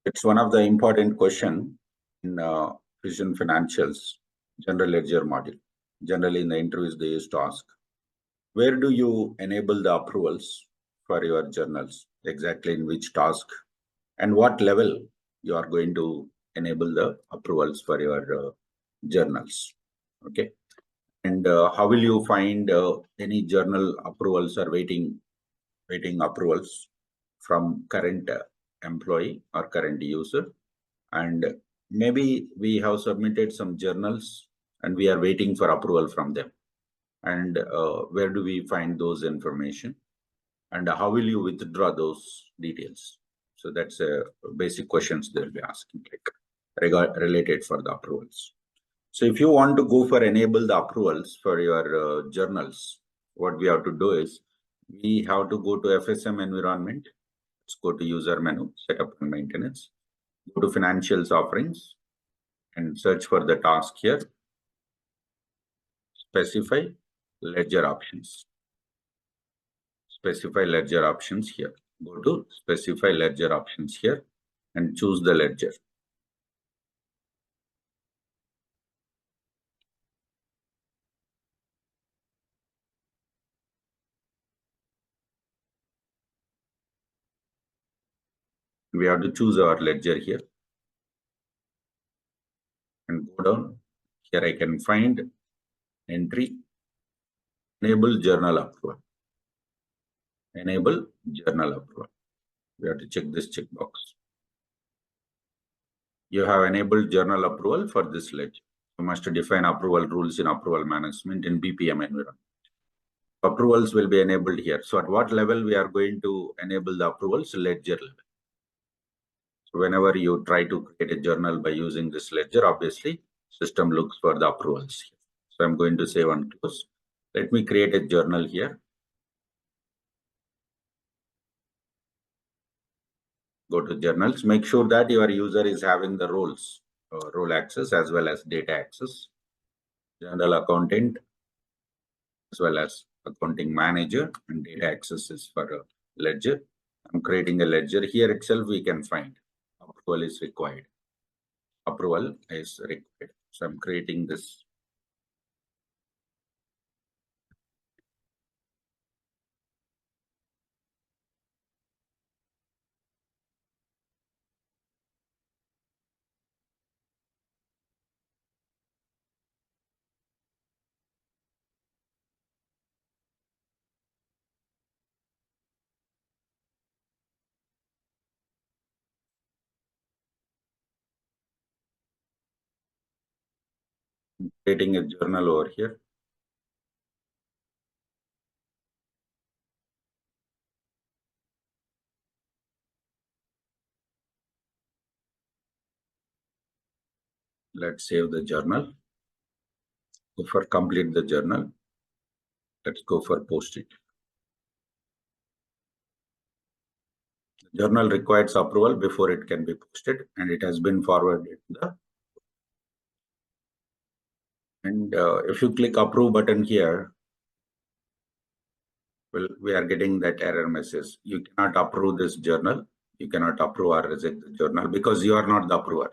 It's one of the important question in Precision Financials General Ledger module. Generally, in the interviews, they used to ask, where do you enable the approvals for your journals? Exactly in which task and what level you are going to enable the approvals for your journals? Okay. And how will you find any journal approvals or waiting approvals from current employee or current user? And maybe we have submitted some journals and we are waiting for approval from them. And where do we find those information? And how will you withdraw those details? So that's basic questions they'll be asking, like related for the approvals. So if you want to go for enable the approvals for your journals, what we have to do is we have to go to FSM environment. Let's go to user menu, setup and maintenance. Go to financials offerings and search for the task here. Specify ledger options. Specify ledger options here. Go to specify ledger options here and choose the ledger. We have to choose our ledger here and go down. Here I can find entry, enable journal approval. Enable journal approval. We have to check this checkbox. You have enabled journal approval for this ledger. You must define approval rules in approval management in BPM environment. Approvals will be enabled here. So at what level we are going to enable the approvals? Ledger level. So whenever you try to create a journal by using this ledger, obviously system looks for the approvals here. So I'm going to save and close. Let me create a journal here. Go to journals. Make sure that your user is having the roles, role access as well as data access. General accountant as well as accounting manager, and data access is for a ledger. I'm creating a ledger. Here itself we can find approval is required. Approval is required. So I'm creating this. Creating a journal over here. Let's save the journal. Go for complete the journal. Let's go for post it. The journal requires approval before it can be posted, and it has been forwarded to the. And if you click approve button here, well, we are getting that error message. You cannot approve this journal. You cannot approve or reject the journal because you are not the approver.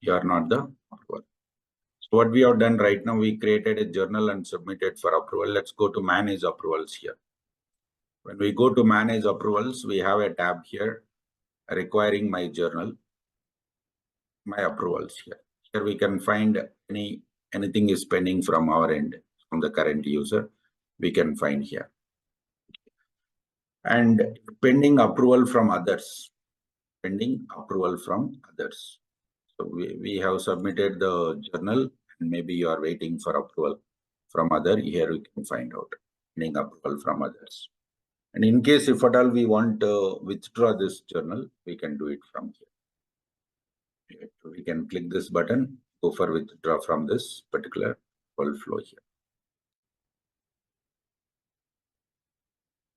You are not the approver. So what we have done right now, we created a journal and submitted for approval. Let's go to manage approvals here. When we go to manage approvals, we have a tab here requiring my journal, my approvals here. Here we can find anything is pending from our end, from the current user, we can find here. And pending approval from others, pending approval from others. So we have submitted the journal and maybe you are waiting for approval from other. Here we can find out pending approval from others. And in case if at all we want to withdraw this journal, we can do it from here. We can click this button, go for withdraw from this particular flow here.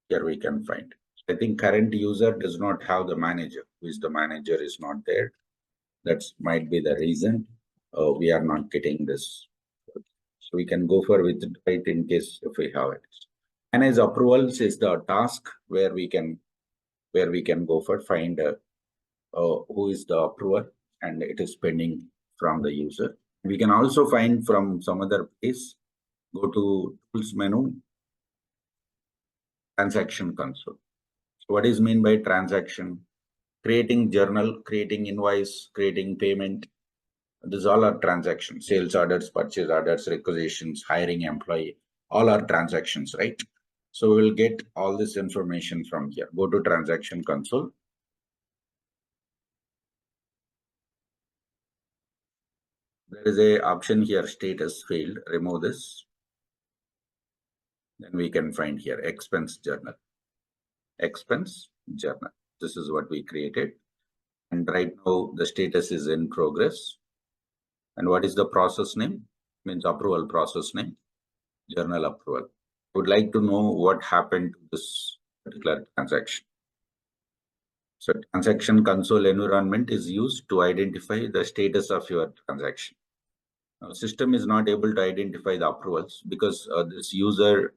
Here we can find. I think current user does not have the manager, which the manager is not there. That might be the reason we are not getting this. So we can go for withdraw it in case if we have it. Manage approvals is the task where we can go for find who is the approver, and it is pending from the user. We can also find from some other place, go to tools menu, transaction console. So what is mean by transaction? Creating journal, creating invoice, creating payment. These all are transactions. Sales orders, purchase orders, requisitions, hiring employee, all are transactions, right? So we'll get all this information from here. Go to transaction console. There is a option here, status failed. Remove this. Then we can find here expense journal. Expense journal. This is what we created. And right now the status is in progress. And what is the process name? Means approval process name, journal approval. Would like to know what happened to this particular transaction. So transaction console environment is used to identify the status of your transaction. Now, system is not able to identify the approvals because this user,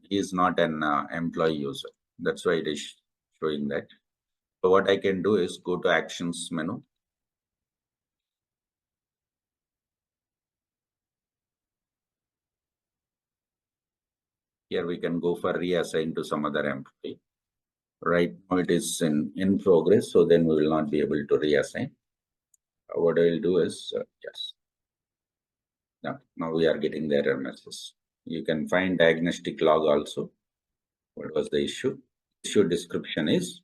is not an employee user. That's why it is showing that. So what I can do is go to actions menu. Here we can go for reassign to some other employee. Right now it is in progress, so then we will not be able to reassign. What I will do is, yes. Now we are getting the error message. You can find diagnostic log also. What was the issue? Issue description is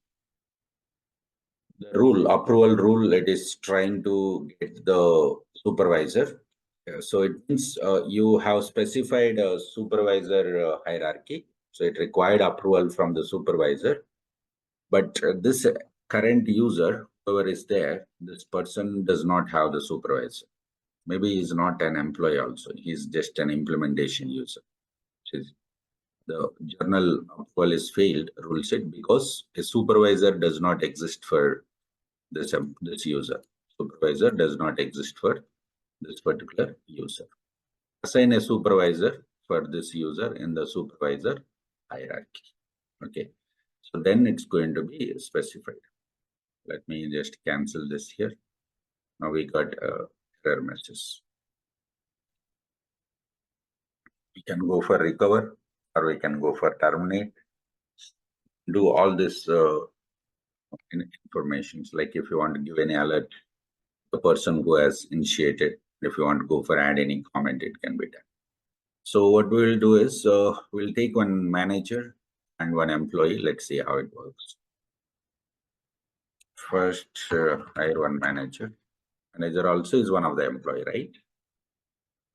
the rule, approval rule. It is trying to get the supervisor. So it means you have specified a supervisor hierarchy. So it required approval from the supervisor. But this current user, whoever is there, this person does not have the supervisor. Maybe he's not an employee also. He's just an implementation user. The journal approval is failed, rule set, because a supervisor does not exist for this user. Supervisor does not exist for this particular user. Assign a supervisor for this user in the supervisor hierarchy. Okay. So then it's going to be specified. Let me just cancel this here. Now we got error message. We can go for recover or we can go for terminate. Do all this informations, like if you want to give any alert, the person who has initiated, if you want to go for add any comment, it can be done. So what we will do is we'll take one manager and one employee. Let's see how it works. First, hire one manager. Manager also is one of the employee, right?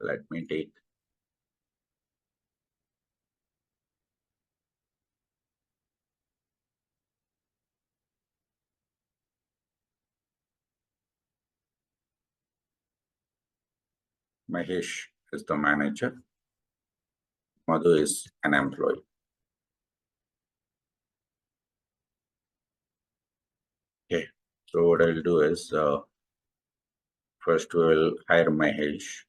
Let me take Mahesh as the manager. Madhu is an employee. Okay. So what I'll do is first we will hire Mahesh.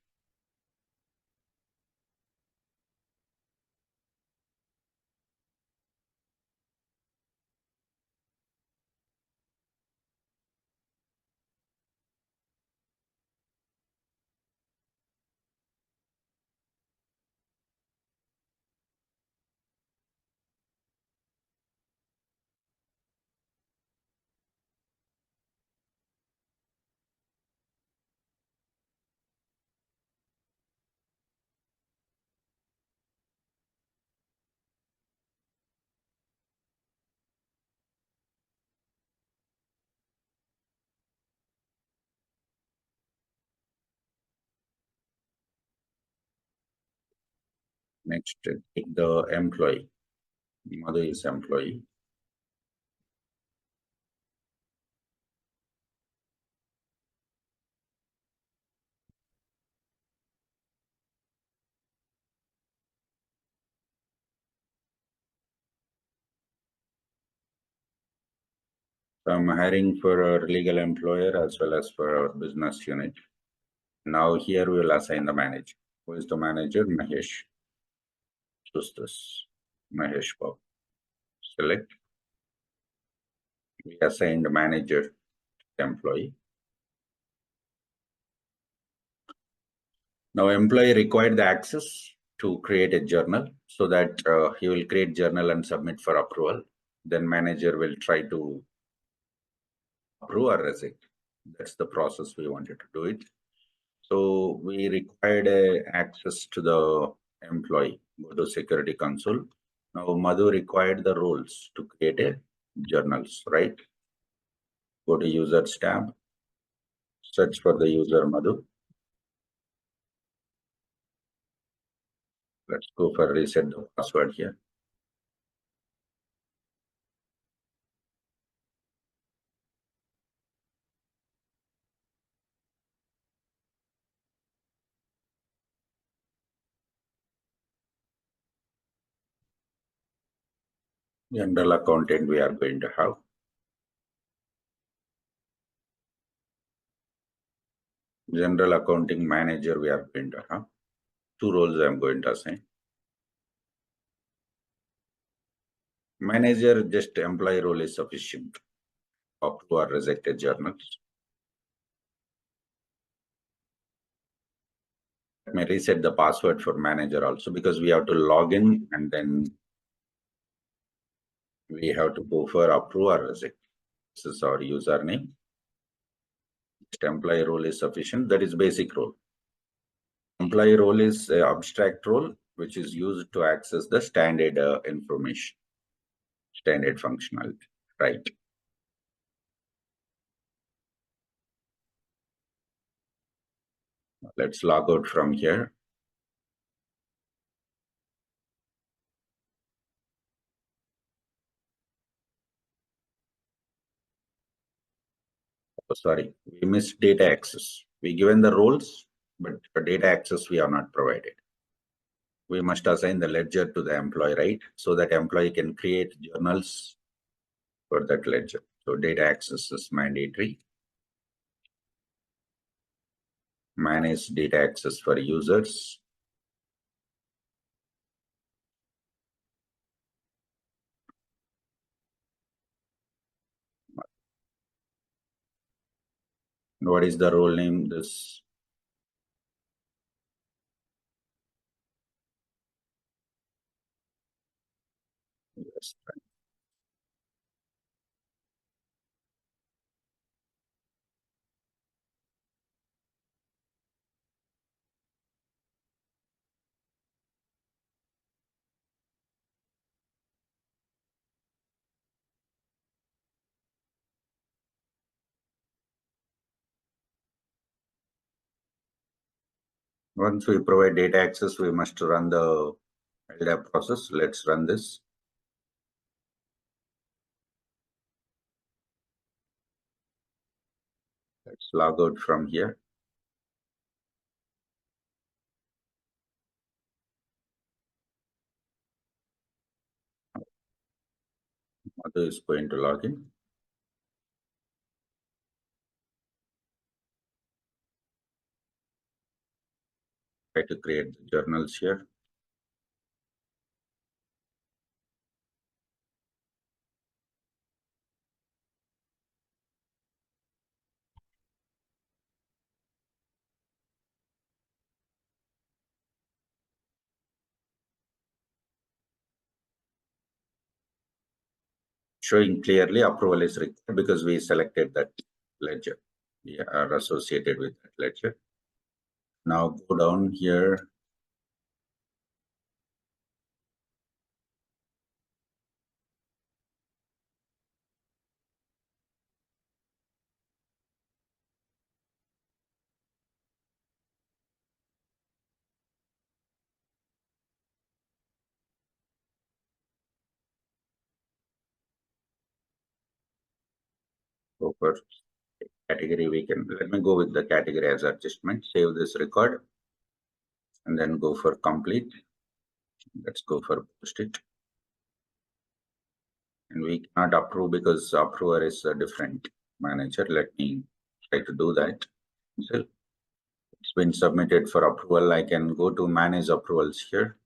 Next, take the employee. Madhu is employee. So I'm hiring for our legal employer as well as for our business unit. Now here we will assign the manager. Who is the manager? Mahesh. Choose this. Mahesh Bob. Select. We assigned manager to employee. Now employee required the access to create a journal, so that he will create journal and submit for approval. Then manager will try to approve or reject. That's the process we wanted to do it. So we required access to the employee. Go to security console. Now Madhu required the roles to create a journals, right? Go to users tab, search for the user Madhu. Let's go for reset the password here. General accountant we are going to have. General accounting manager we are going to have. 2 roles I am going to assign. Manager, just employee role is sufficient. Approve or rejected journals. Let me reset the password for manager also, because we have to log in and then we have to go for approve or reject. This is our username. Just employee role is sufficient. That is basic role. Employee role is abstract role, which is used to access the standard information, standard functionality, right? Let's log out from here. Oh, sorry, we missed data access. We given the roles, but for data access we are not provided. We must assign the ledger to the employee, right? So that employee can create journals for that ledger. So data access is mandatory. Manage data access for users. What is the role name? This. Yes. Once we provide data access, we must run the LDAP process. Let's run this. Let's log out from here. Madhu is going to log in. Try to create the journals here. Showing clearly approval is required because we selected that ledger. We are associated with that ledger. Now go down here. Go for category. We can, let me go with the category as adjustment. Save this record and then go for complete. Let's go for post it. And we cannot approve because approver is a different manager. Let me try to do that. So it's been submitted for approval. I can go to manage approvals here.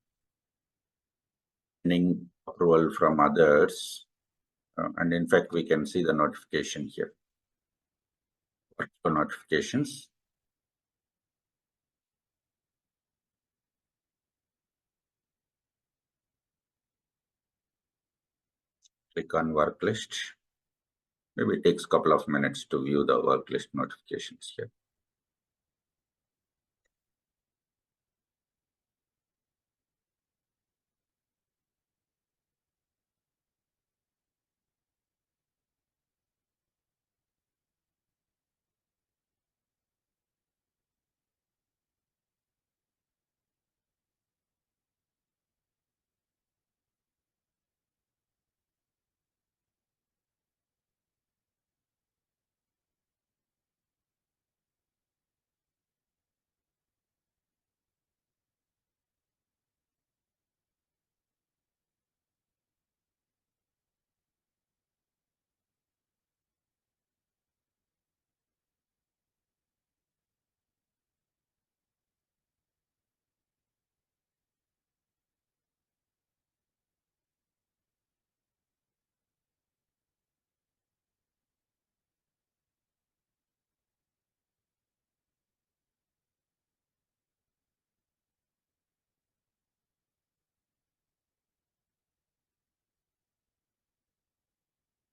Pending approval from others. And in fact, we can see the notification here. Workflow notifications. Click on work list. Maybe it takes a couple of minutes to view the work list notifications here.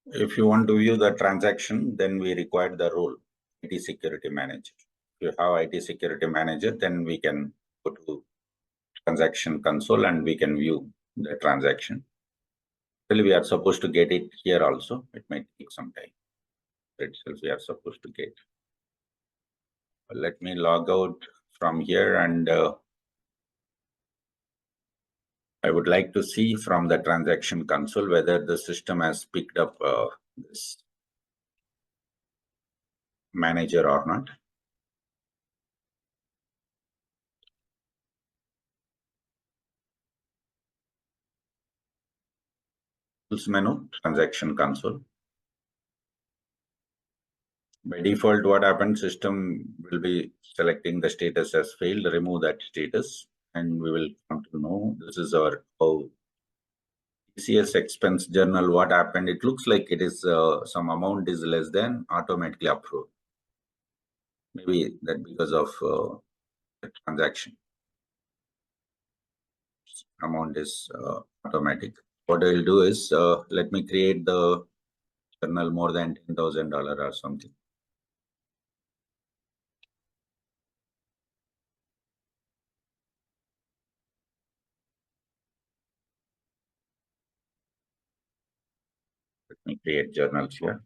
If you want to view the transaction, then we require the role IT security manager. If you have IT security manager, then we can go to transaction console and we can view the transaction. Still, we are supposed to get it here also. It might take some time. Itself, we are supposed to get. Let me log out from here, and I would like to see from the transaction console whether the system has picked up this manager or not. Tools menu, transaction console. By default, what happens, system will be selecting the status as failed, remove that status, and we will come to know this is our TCS expense journal. What happened? It looks like it is some amount is less than automatically approved. Maybe that because of the transaction amount is automatic. What I'll do is let me create the journal more than $10,000 or something. Let me create journals here.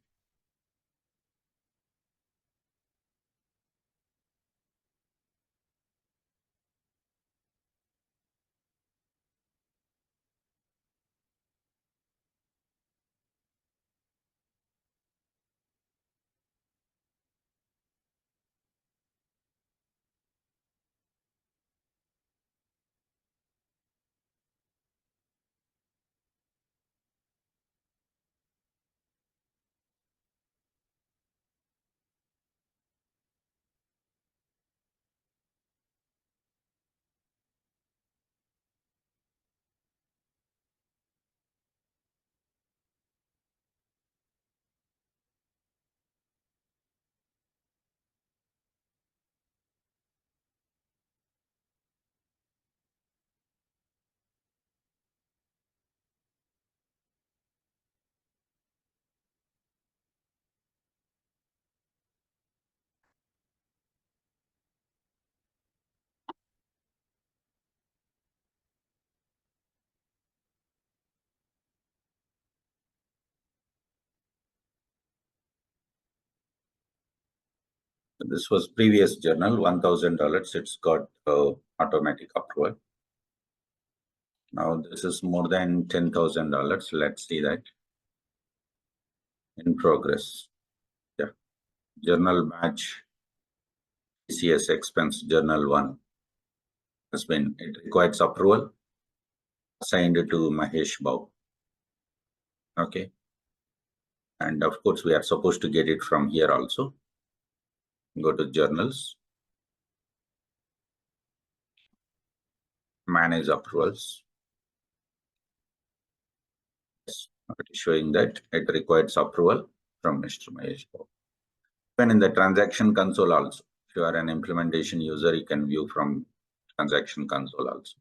This was previous journal, $1,000. It's got automatic approval. Now this is more than $10,000. Let's see that in progress. Yeah, journal batch TCS expense journal 1 has been, it requires approval, assigned to Mahesh Bau. Okay, and of course we are supposed to get it from here also. Go to journals, manage approvals. Yes. It is showing that it requires approval from Mr. Mahesh. Even in the transaction console also, if you are an implementation user, you can view from transaction console also.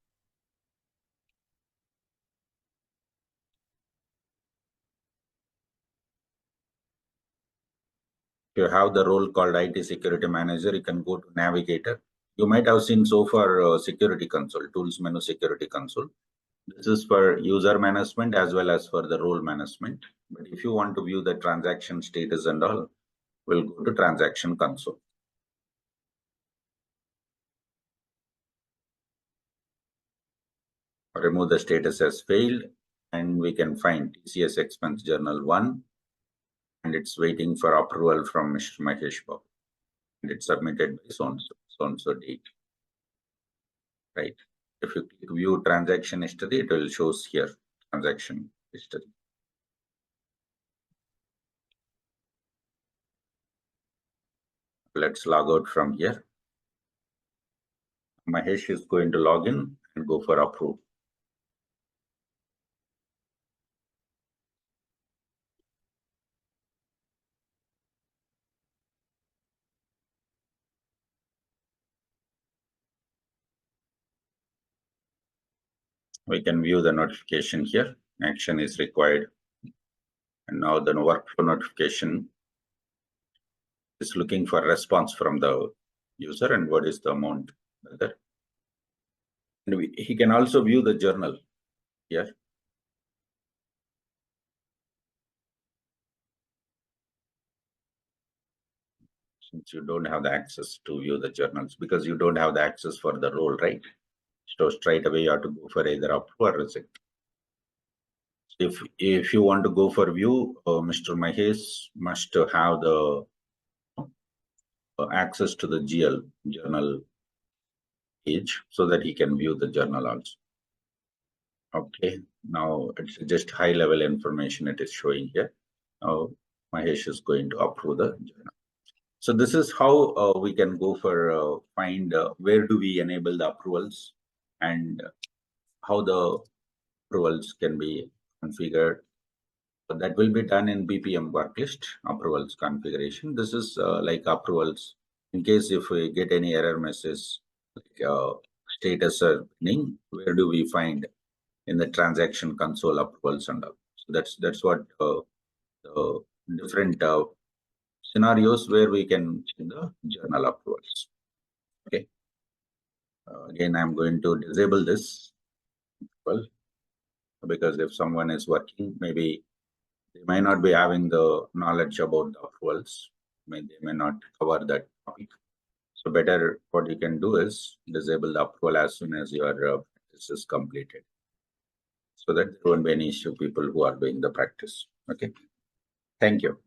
If you have the role called IT Security Manager, you can go to Navigator. You might have seen so far Security Console, Tools menu Security Console. This is for user management as well as for the role management. But if you want to view the transaction status and all, we'll go to Transaction Console. Remove the status as failed, and we can find TCS Expense Journal 1, and it's waiting for approval from Mr. Mahesh Babu. And it's submitted by so-and-so date. Right. If you click view transaction history, it will shows here transaction history. Let's log out from here. Mahesh is going to log in and go for approve. We can view the notification here. Action is required. And now the workflow notification is looking for response from the user and what is the amount. And he can also view the journal here. Since you don't have the access to view the journals, because you don't have the access for the role, right? So straight away you have to go for either up or reject. If you want to go for view, Mr. Mahesh must have the access to the journal page so that he can view the journal also. Okay, now it's just high level information it is showing here. Now Mahesh is going to approve the journal. So this is how we can go for find where do we enable the approvals and how the approvals can be configured. That will be done in BPM worklist approvals configuration. This is like approvals in case if we get any error message like status or pending, where do we find in the transaction console approvals and all. So that's what the different scenarios where we can check the journal approvals. Okay. Again, I'm going to disable this. Well, because if someone is working, maybe they may not be having the knowledge about the approvals. They may not cover that topic. So better what you can do is disable the approval as soon as your practice is completed. So that there won't be any issue people who are doing the practice. Okay. Thank you.